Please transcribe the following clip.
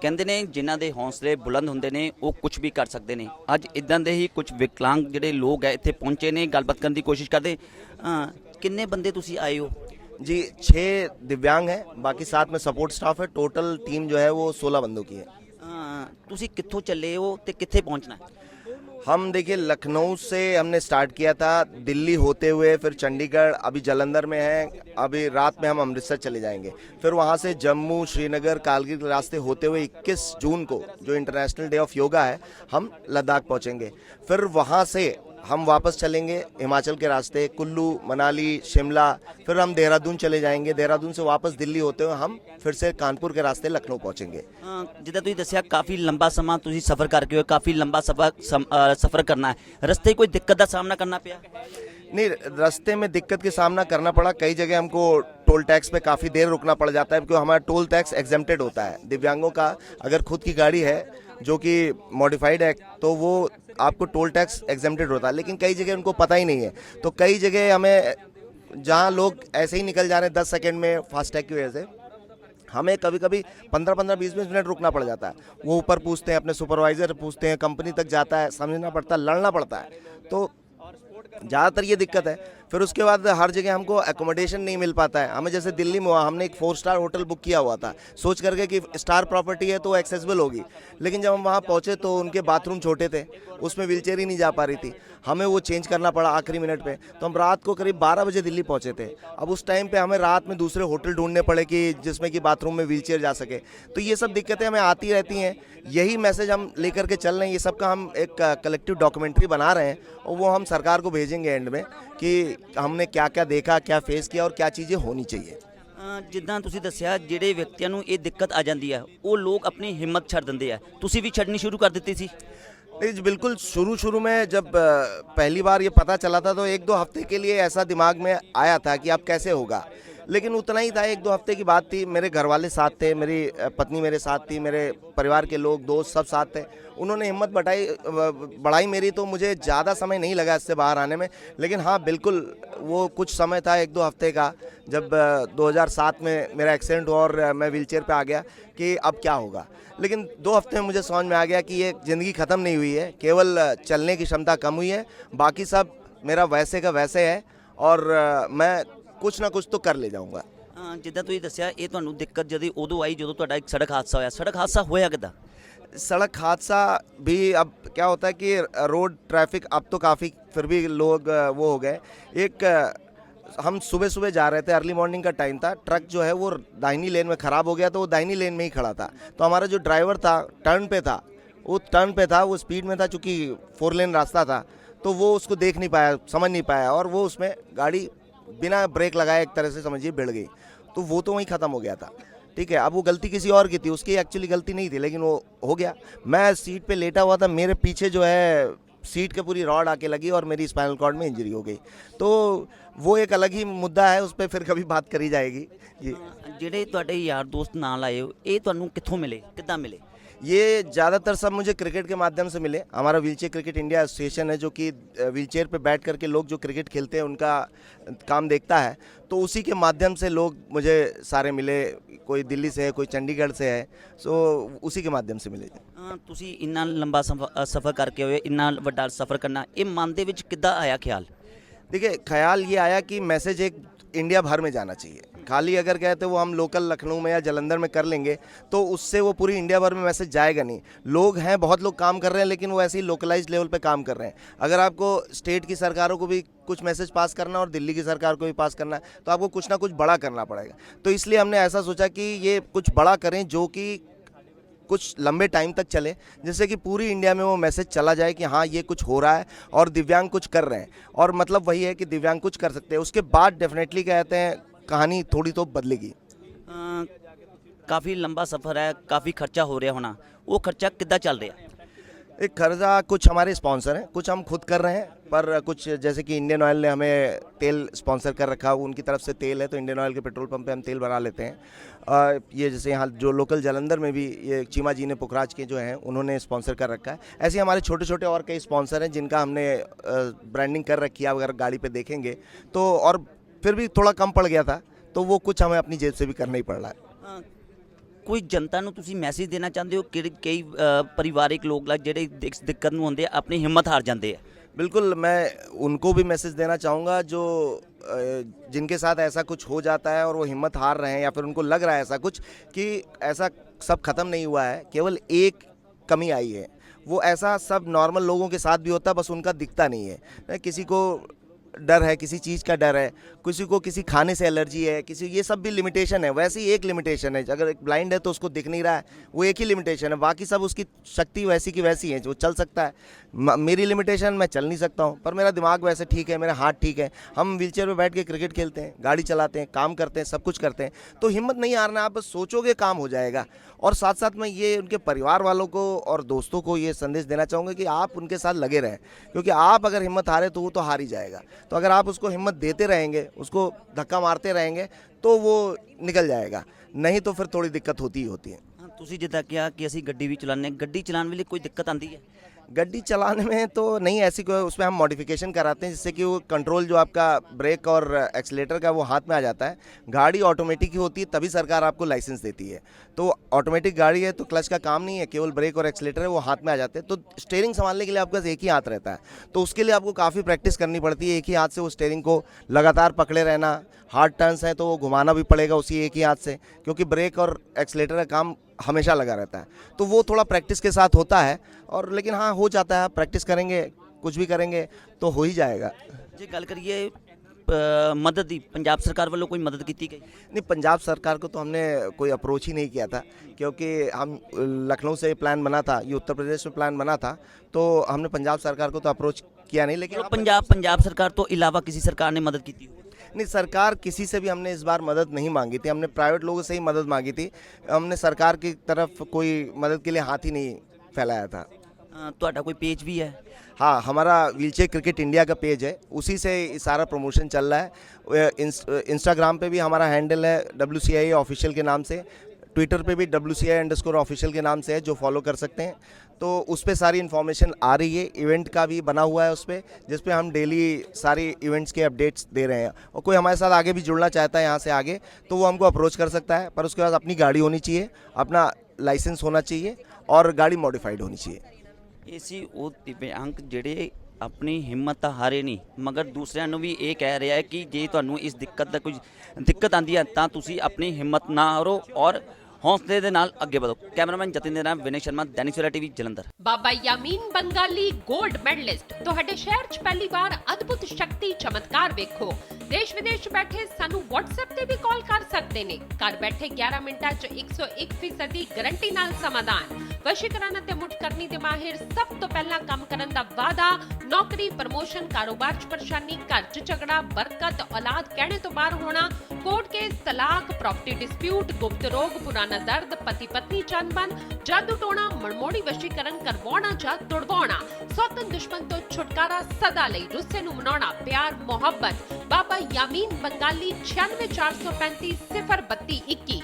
ਕਹਿੰਦੇ ਨੇ ਜਿਨ੍ਹਾਂ ਦੇ ਹੌਸਲੇ ਬੁਲੰਦ ਹੁੰਦੇ ਨੇ ਉਹ ਕੁਝ ਵੀ ਕਰ ਸਕਦੇ ਨੇ। ਅੱਜ ਇਦਾਂ ਦੇ ਹੀ ਕੁਝ ਵਿਕਲਾਂਗ ਜਿਹੜੇ ਲੋਕ ਹੈ ਇੱਥੇ ਪਹੁੰਚੇ ਨੇ, ਗੱਲਬਾਤ ਕਰਨ ਦੀ ਕੋਸ਼ਿਸ਼ ਕਰਦੇ। ਕਿੰਨੇ ਬੰਦੇ ਤੁਸੀਂ ਆਏ ਹੋ? जी 6 दिव्यांग हैं, बाकी साथ में सपोर्ट स्टाफ है। टोटल टीम जो है वो 16 बंदों की है। ਤੁਸੀਂ ਕਿੱਥੋਂ ਚੱਲੇ ਹੋ ਤੇ ਕਿੱਥੇ ਪਹੁੰਚਣਾ ਹੈ? हम देखिए लखनऊ से हमने स्टार्ट किया था, दिल्ली होते हुए फिर चंडीगढ़, अभी जालंधर में है, अभी रात में हम अमृतसर चले जाएंगे, फिर वहाँ से जम्मू श्रीनगर कालगिर के रास्ते होते हुए 21 जून को जो इंटरनेशनल डे ऑफ योगा है हम लद्दाख पहुँचेंगे। फिर वहाँ से हम वापस चलेंगे हिमाचल के रास्ते, कुल्लू मनाली शिमला, फिर हम देहरादून चले जाएंगे। देहरादून से वापस दिल्ली होते हुए हम फिर से कानपुर के रास्ते लखनऊ पहुँचेंगे। ਜਿੱਦਾਂ ਤੁਸੀਂ ਦੱਸਿਆ ਕਾਫੀ ਲੰਬਾ ਸਮਾਂ ਤੁਸੀਂ ਸਫ਼ਰ ਕਰਕੇ ਹੋਏ, ਕਾਫੀ ਲੰਬਾ ਸਫ਼ਰ ਕਰਨਾ ਹੈ। ਰਸਤੇ ਕੋਈ ਦਿੱਕਤ ਦਾ ਸਾਹਮਣਾ ਕਰਨਾ ਪਿਆ? नहीं, रास्ते में दिक्कत का सामना करना पड़ा। कई जगह हमको टोल टैक्स पे काफ़ी देर रुकना पड़ जाता है क्योंकि हमारा टोल टैक्स एग्जेम्प्टेड होता है। दिव्यांगों का अगर खुद की गाड़ी है जो कि मॉडिफाइड है तो वो आपको टोल टैक्स एग्जेम्प्टेड होता है, लेकिन कई जगह उनको पता ही नहीं है। तो कई जगह हमें, जहाँ लोग ऐसे ही निकल जा रहे हैं 10 सेकेंड में फास्टैग की वजह से, हमें कभी कभी 15-15 20-20 मिनट रुकना पड़ जाता है। वो ऊपर पूछते हैं, अपने सुपरवाइज़र पूछते हैं, कंपनी तक जाता है, समझना पड़ता है, लड़ना पड़ता है। तो ज़्यादातर ये दिक्कत है। फिर उसके बाद हर जगह हमको एकोमोडेशन नहीं मिल पाता है। हमें जैसे दिल्ली में हुआ, हमने एक 4 स्टार होटल बुक किया हुआ था सोच करके कि स्टार प्रॉपर्टी है तो एक्सेसिबल होगी, लेकिन जब हम वहाँ पहुँचे तो उनके बाथरूम छोटे थे, उसमें व्हीलचेयर ही नहीं जा पा रही थी। हमें वो चेंज करना पड़ा आखिरी मिनट पे। तो हम रात को करीब 12 बजे दिल्ली पहुँचे थे। अब उस टाइम पे हमें रात में दूसरे होटल ढूंढने पड़े कि जिसमें कि बाथरूम में व्हीलचेयर जा सके। तो ये सब दिक्कतें हमें आती रहती हैं। यही मैसेज हम लेकर के चल रहे हैं। ये सब का हम एक कलेक्टिव डॉक्यूमेंट्री बना रहे हैं और वो हम सरकार को भेजेंगे एंड में कि हमने क्या क्या देखा, क्या फेस किया और क्या चीज़ें होनी चाहिए। ਜਿੱਦਾਂ ਤੁਸੀਂ ਦੱਸਿਆ ਜਿਹੜੇ ਵਿਅਕਤੀਆਂ ਨੂੰ ਇਹ ਦਿੱਕਤ ਆ ਜਾਂਦੀ ਹੈ ਉਹ ਲੋਕ ਆਪਣੀ ਹਿੰਮਤ ਛੱਡ ਦਿੰਦੇ ਆ, ਤੁਸੀਂ ਵੀ ਛੱਡਣੀ ਸ਼ੁਰੂ ਕਰ ਦਿੱਤੀ ਸੀ? नहीं जी, बिल्कुल शुरू में जब पहली बार ये पता चला था तो 1-2 हफ्ते के लिए ऐसा दिमाग में आया था कि अब कैसे होगा, लेकिन उतना ही था। 1-2 हफ्ते की बात थी। मेरे घर वाले साथ थे, मेरी पत्नी मेरे साथ थी, मेरे परिवार के लोग दोस्त सब साथ थे। उन्होंने हिम्मत बढ़ाई मेरी, तो मुझे ज़्यादा समय नहीं लगा इससे बाहर आने में। लेकिन हाँ बिल्कुल वो कुछ समय था 1-2 हफ्ते का, जब 2007 में मेरा एक्सीडेंट हुआ और मैं व्हीलचेयर पे आ गया कि अब क्या होगा। लेकिन 2 हफ्ते में मुझे समझ में आ गया कि ये ज़िंदगी ख़त्म नहीं हुई है, केवल चलने की क्षमता कम हुई है, बाकी सब मेरा वैसे का वैसे है और मैं कुछ ना कुछ तो कर ले जाऊँगा। ਜਿੱਦਾਂ ਤੁਸੀਂ ਦੱਸਿਆ ਇਹ ਤੁਹਾਨੂੰ ਦਿੱਕਤ ਜਦੀ ਉਦੋਂ ਆਈ ਜਦੋਂ ਤੁਹਾਡਾ ਇੱਕ ਸੜਕ ਹਾਦਸਾ ਹੋਇਆ। ਸੜਕ ਹਾਦਸਾ ਹੋਇਆ ਕਿੱਦਾਂ? सड़क हादसा भी अब क्या होता है कि रोड ट्रैफिक अब तो काफ़ी फिर भी लोग वो हो गए। एक हम सुबह सुबह जा रहे थे, अर्ली मॉर्निंग का टाइम था, ट्रक जो है वो दाहिनी लेन में ख़राब हो गया तो वो दाहिनी लेन में ही खड़ा था। तो हमारा जो ड्राइवर था टर्न पे था, वो टर्न पे था, वो स्पीड में था, चूँकि 4 लेन रास्ता था तो वो उसको देख नहीं पाया, समझ नहीं पाया और वो उसमें गाड़ी बिना ब्रेक लगाए एक तरह से समझिए भिड़ गई। तो वो तो वहीं ख़त्म हो गया था। ठीक है, अब वो गलती किसी और की थी, उसकी एक्चुअली गलती नहीं थी, लेकिन वो हो गया। मैं सीट पे लेटा हुआ था, मेरे पीछे जो है सीट के पूरी रॉड आके लगी और मेरी स्पाइनल कॉर्ड में इंजरी हो गई। तो वो एक अलग ही मुद्दा है, उस पर फिर कभी बात करी जाएगी जी। ਜਿਹੜੇ ਤੁਹਾਡੇ ਯਾਰ ਦੋਸਤ ਨਾਲ ਆਏ ਹੋ ਇਹ ਤੁਹਾਨੂੰ ਕਿੱਥੋਂ ਮਿਲੇ, ਕਿੱਦਾਂ ਮਿਲੇ? ये ज़्यादातर सब मुझे क्रिकेट के माध्यम से मिले। हमारा व्हीलचेयर क्रिकेट इंडिया एसोसिएशन है जो कि व्हीलचेयर पे बैठ करके लोग जो क्रिकेट खेलते हैं उनका काम देखता है, तो उसी के माध्यम से लोग मुझे सारे मिले। कोई दिल्ली से है, कोई चंडीगढ़ से है, सो उसी के माध्यम से मिले। ਤੁਸੀਂ ਇੰਨਾ ਲੰਬਾ ਸਫ਼ਰ ਕਰਕੇ ਹੋਏ, ਇੰਨਾ ਵੱਡਾ ਸਫ਼ਰ ਕਰਨਾ, ਇਹ ਮਨ ਦੇ ਵਿੱਚ ਕਿੱਦਾਂ ਆਇਆ ਖਿਆਲ? देखिए ख्याल ये आया कि मैसेज एक इंडिया भर में जाना चाहिए। खाली अगर कहते वो हम लोकल लखनऊ में या जलंधर में कर लेंगे तो उससे वो पूरी इंडिया भर में मैसेज जाएगा नहीं। लोग हैं, बहुत लोग काम कर रहे हैं, लेकिन वो ऐसे ही लोकलाइज लेवल पे काम कर रहे हैं। अगर आपको स्टेट की सरकारों को भी कुछ मैसेज पास करना और दिल्ली की सरकार को भी पास करना है तो आपको कुछ ना कुछ बड़ा करना पड़ेगा। तो इसलिए हमने ऐसा सोचा कि ये कुछ बड़ा करें जो कि कुछ लंबे टाइम तक चले, जिससे कि पूरी इंडिया में वो मैसेज चला जाए कि हाँ ये कुछ हो रहा है और दिव्यांग कुछ कर रहे हैं। और मतलब वही है कि दिव्यांग कुछ कर सकते हैं। उसके बाद डेफिनेटली कहते हैं कहानी थोड़ी तो बदलेगी। काफ़ी लंबा सफ़र है, काफ़ी खर्चा हो रहा होना, वो खर्चा कितना चल रहा है? एक खर्चा कुछ हमारे स्पॉन्सर हैं, कुछ हम खुद कर रहे हैं, पर कुछ जैसे कि इंडियन ऑयल ने हमें तेल स्पॉन्सर कर रखा है, उनकी तरफ से तेल है तो इंडियन ऑयल के पेट्रोल पंप पे हम तेल भरा लेते हैं। ये जैसे यहाँ जो लोकल जालंधर में भी ये चीमा जी ने पुखराज के जो हैं उन्होंने स्पॉन्सर कर रखा है। ऐसे ही हमारे छोटे छोटे और कई स्पॉन्सर हैं जिनका हमने ब्रांडिंग कर रखी है। अगर गाड़ी पे देखेंगे तो, और फिर भी थोड़ा कम पड़ गया था तो वो कुछ हमें अपनी जेब से भी करना ही पड़ रहा है। ਕੋਈ ਜਨਤਾ ਨੂੰ ਤੁਸੀਂ ਮੈਸੇਜ ਦੇਣਾ ਚਾਹੁੰਦੇ ਹੋ ਕਿ ਕਈ ਪਰਿਵਾਰਿਕ ਲੋਕ ਲਾ ਜਿਹੜੇ ਇਸ ਦਿੱਕਤ ਨੂੰ ਹੁੰਦੇ ਆ ਆਪਣੀ ਹਿੰਮਤ ਹਾਰ ਜਾਂਦੇ ਆ? बिल्कुल, मैं उनको भी मैसेज देना चाहूँगा जो जिनके साथ ऐसा कुछ हो जाता है और वो हिम्मत हार रहे हैं या फिर उनको लग रहा है ऐसा कुछ कि ऐसा सब खत्म नहीं हुआ है, केवल एक कमी आई है। वो ऐसा सब नॉर्मल लोगों के साथ भी होता है, बस उनका दिखता नहीं है। किसी को डर है, किसी चीज़ का डर है, किसी को किसी खाने से एलर्जी है, किसी ये सब भी लिमिटेशन है। वैसे ही एक लिमिटेशन है, अगर एक ब्लाइंड है तो उसको दिख नहीं रहा है, वो एक ही लिमिटेशन है। बाकी सब उसकी शक्ति वैसी की वैसी है, जो चल सकता है। मेरी लिमिटेशन, मैं चल नहीं सकता हूँ, पर मेरा दिमाग वैसे ठीक है, मेरा हाथ ठीक है। हम व्हीलचेयर में बैठ के क्रिकेट खेलते हैं, गाड़ी चलाते हैं, काम करते हैं, सब कुछ करते हैं। तो हिम्मत नहीं हारना, आप बस सोचोगे काम हो जाएगा। और साथ साथ मैं ये उनके परिवार वालों को और दोस्तों को ये संदेश देना चाहूँगा कि आप उनके साथ लगे रहें, क्योंकि आप अगर हिम्मत हारे तो वो तो हार ही जाएगा। तो अगर आप उसको हिम्मत देते रहेंगे, उसको धक्का मारते रहेंगे, तो वो निकल जाएगा। नहीं तो फिर थोड़ी दिक्कत होती ही होती है। ਹਾਂ, ਤੁਸੀਂ ਜਿੱਦਾਂ ਕਿਹਾ ਕਿ ਅਸੀਂ ਗੱਡੀ ਵੀ ਚਲਾਉਂਦੇ, ਗੱਡੀ ਚਲਾਉਣ ਵੇਲੇ ਕੋਈ ਦਿੱਕत आती है? गड्डी चलाने में तो नहीं ऐसी कोई, उसमें हम मॉडिफिकेशन कराते हैं जिससे कि वो कंट्रोल जो आपका ब्रेक और एक्सीलेटर का वो हाथ में आ जाता है। गाड़ी ऑटोमेटिक ही होती है, तभी सरकार आपको लाइसेंस देती है। तो ऑटोमेटिक गाड़ी है तो क्लच का काम नहीं है, केवल ब्रेक और एक्सीलेटर है, वो हाथ में आ जाते हैं। तो स्टीयरिंग संभालने के लिए आपके पास एक ही हाथ रहता है, तो उसके लिए आपको काफ़ी प्रैक्टिस करनी पड़ती है। एक ही हाथ से वो स्टीयरिंग को लगातार पकड़े रहना, हार्ड टर्न्स हैं तो वो घुमाना भी पड़ेगा उसी एक ही हाथ से, क्योंकि ब्रेक और एक्सीलेटर का काम हमेशा लगा रहता है। तो वो थोड़ा प्रैक्टिस के साथ होता है, और लेकिन हाँ हो जाता है। प्रैक्टिस करेंगे, कुछ भी करेंगे तो हो ही जाएगा। ਜੇ ਗੱਲ ਕਰੀਏ ਮਦਦ ਦੀ, ਪੰਜਾਬ ਸਰਕਾਰ ਵੱਲੋਂ ਕੋਈ ਮਦਦ ਕੀਤੀ ਗਈ? नहीं, पंजाब सरकार को तो हमने कोई अप्रोच ही नहीं किया था, क्योंकि हम लखनऊ से प्लान बना था, ये उत्तर प्रदेश में प्लान बना था, तो हमने पंजाब सरकार को तो अप्रोच किया नहीं। लेकिन ਚਲੋ ਪੰਜਾਬ ਸਰਕਾਰ ਤੋਂ ਇਲਾਵਾ ਕਿਸੇ ਸਰਕਾਰ ਨੇ ਮਦਦ ਕੀਤੀ ਹੋਵੇ? नहीं, सरकार किसी से भी हमने इस बार मदद नहीं मांगी थी। हमने प्राइवेट लोगों से ही मदद मांगी थी। हमने सरकार की तरफ कोई मदद के लिए हाथ ही नहीं फैलाया था। ਤੁਹਾਡਾ ਕੋਈ पेज भी है? हाँ, हमारा व्हीलचेयर क्रिकेट इंडिया का पेज है, उसी से सारा प्रमोशन चल रहा है। इंस्टाग्राम पे भी हमारा हैंडल है WCIA ऑफिशियल के नाम से, ट्विटर पे भी WCIA_ऑफिशियल के नाम से है, जो फॉलो कर सकते हैं। तो उस पर सारी इन्फॉर्मेशन आ रही है। इवेंट का भी बना हुआ है उस पर, जिस पे हम डेली सारी इवेंट्स के अपडेट्स दे रहे हैं। और कोई हमारे साथ आगे भी जुड़ना चाहता है यहाँ से आगे, तो वो हमको अप्रोच कर सकता है, पर उसके बाद अपनी गाड़ी होनी चाहिए, अपना लाइसेंस होना चाहिए और गाड़ी मॉडिफाइड होनी चाहिए। ਇਹ ਸੀ ਉਹ ਦਿਵਿਆਂਗ ਜਿਹੜੇ ਆਪਣੀ ਹਿੰਮਤ ਤਾਂ ਹਾਰੇ ਨਹੀਂ, ਮਗਰ ਦੂਸਰਿਆਂ ਨੂੰ ਵੀ ਇਹ ਕਹਿ ਰਿਹਾ ਹੈ ਕਿ ਜੇ ਤੁਹਾਨੂੰ ਇਸ ਦਿੱਕਤ ਦਾ ਕੋਈ ਦਿੱਕਤ ਆਉਂਦੀ ਹੈ ਤਾਂ ਤੁਸੀਂ ਆਪਣੀ ਹਿੰਮਤ ਨਾ ਹਾਰੋ ਔਰ ਹੌਸਲੇ ਦੇ ਨਾਲ ਅੱਗੇ ਵਧੋ। ਕੈਮਰਾਮੈਨ ਜਤਿਨ ਦੇ ਨਾਲ ਵਿਨੇ ਸ਼ਰਮਾ, ਦੈਨਿਕ ਸਵੇਰਾ ਟੀਵੀ, ਜਲੰਧਰ। ਬਾਬਾ ਯਾਮੀਨ ਬੰਗਾਲੀ 골ਡ ਮੈਡਲਿਸਟ ਤੁਹਾਡੇ ਸ਼ਹਿਰ 'ਚ ਪਹਿਲੀ ਵਾਰ ਅਦਭੁਤ ਸ਼ਕਤੀ ਚਮਤਕਾਰ ਵੇਖੋ। ਦੇਸ਼ ਵਿਦੇਸ਼ 'ਚ ਬੈਠੇ ਸਾਨੂੰ WhatsApp ਤੇ ਵੀ ਕਾਲ ਕਰ ਸਕਦੇ ਨੇ। ਘਰ ਬੈਠੇ 11 ਮਿੰਟਾਂ 'ਚ 101% ਦੀ ਗਾਰੰਟੀ ਨਾਲ ਸਮਾਧਾਨ। ਵਸ਼ੀਕਰਨ ਅਤੇ ਮੁੱਠ ਕਰਨੀ ਦੇ ਮਾਹਿਰ, ਸਭ ਤੋਂ ਪਹਿਲਾਂ ਕੰਮ ਕਰਨ ਦਾ ਵਾਅਦਾ। ਨੌਕਰੀ, ਪ੍ਰਮੋਸ਼ਨ, ਕਾਰੋਬਾਰ 'ਚ ਪਰੇਸ਼ਾਨੀ, ਘਰ 'ਚ ਝਗੜਾ, ਬਰਕਤ, ਔਲਾਦ ਕਹਿਣੇ ਤੋਂ ਬਾਹਰ ਹੋਣਾ, ਕੋਰਟ ਕੇਸ, ਤਲਾਕ, ਪ੍ਰਾਪਰਟੀ ਡਿਸਪਿਊਟ, ਗੁਪਤ ਰੋਗ, ਪੁਰਾਣਾ ਦਰਦ, ਪਤੀ ਪਤਨੀ ਚੰਬਨ, ਜਾਦੂ ਟੋਣਾ, ਮਨਮੋੜੀ ਵਸ਼ੀਕਰਨ ਕਰਵਾਉਣਾ ਜਾਂ ਤੁੜਵਾਉਣਾ, ਸੌਤਨ ਦੁਸ਼ਮਣ ਤੋਂ ਛੁਟਕਾਰਾ, ਸਦਾ ਲਈ ਰੁੱਸੇ ਨੂੰ ਮਨਾਉਣਾ, ਪਿਆਰ, ਮੁਹੱਬਤ। ਬਾਬਾ ਯਾਮੀਨ ਬੰਗਾਲੀ 96 435 032 21।